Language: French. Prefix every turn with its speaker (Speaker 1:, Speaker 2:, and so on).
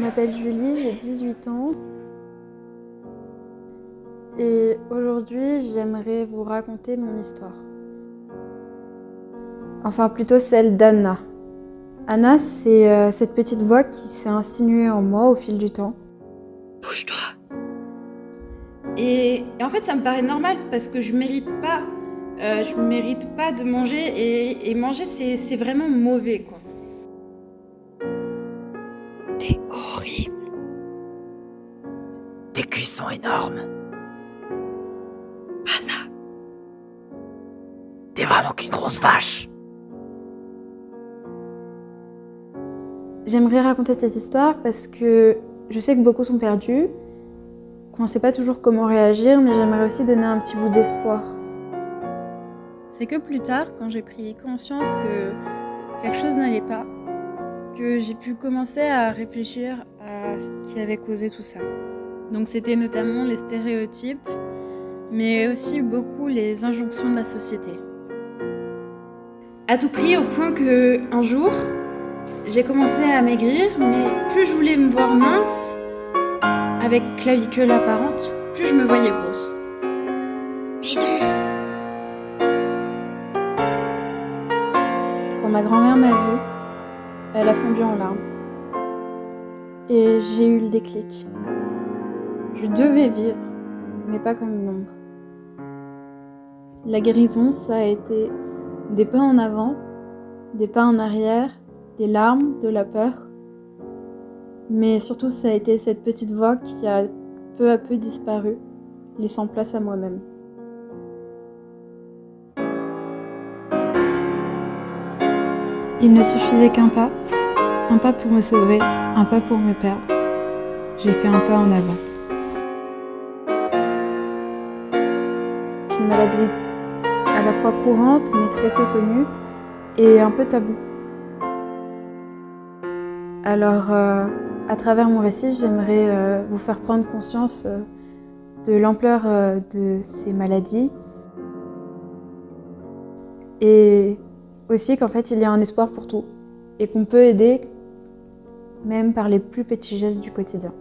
Speaker 1: m'appelle Julie, j'ai 18 ans. Et aujourd'hui, j'aimerais vous raconter mon histoire. Enfin, plutôt celle d'Anna. Anna, c'est cette petite voix qui s'est insinuée en moi au fil du temps.
Speaker 2: Bouge-toi. Et en fait, ça me paraît normal parce que je mérite pas de manger et manger, c'est vraiment mauvais, quoi.
Speaker 3: T'es horrible. Tes cuisses sont énormes.
Speaker 2: Pas ça.
Speaker 3: T'es vraiment qu'une grosse vache.
Speaker 1: J'aimerais raconter cette histoire parce que je sais que beaucoup sont perdus, qu'on ne sait pas toujours comment réagir, mais j'aimerais aussi donner un petit bout d'espoir.
Speaker 2: C'est que plus tard, quand j'ai pris conscience que quelque chose n'allait pas, que j'ai pu commencer à réfléchir à ce qui avait causé tout ça. Donc c'était notamment les stéréotypes, mais aussi beaucoup les injonctions de la société. À tout prix, au point que un jour, j'ai commencé à maigrir, mais plus je voulais me voir mince, avec clavicule apparente, plus je me voyais grosse.
Speaker 3: Mais non.
Speaker 1: Quand ma grand-mère m'a vue, elle a fondu en larmes. Et j'ai eu le déclic. Je devais vivre, mais pas comme une ombre. La guérison, ça a été des pas en avant, des pas en arrière, des larmes, de la peur. Mais surtout, ça a été cette petite voix qui a peu à peu disparu, laissant place à moi-même. Il ne suffisait qu'un pas pour me sauver, un pas pour me perdre. J'ai fait un pas en avant. C'est une maladie à la fois courante, mais très peu connue, et un peu taboue. Alors, à travers mon récit, j'aimerais vous faire prendre conscience de l'ampleur de ces maladies et aussi qu'en fait, il y a un espoir pour tout et qu'on peut aider même par les plus petits gestes du quotidien.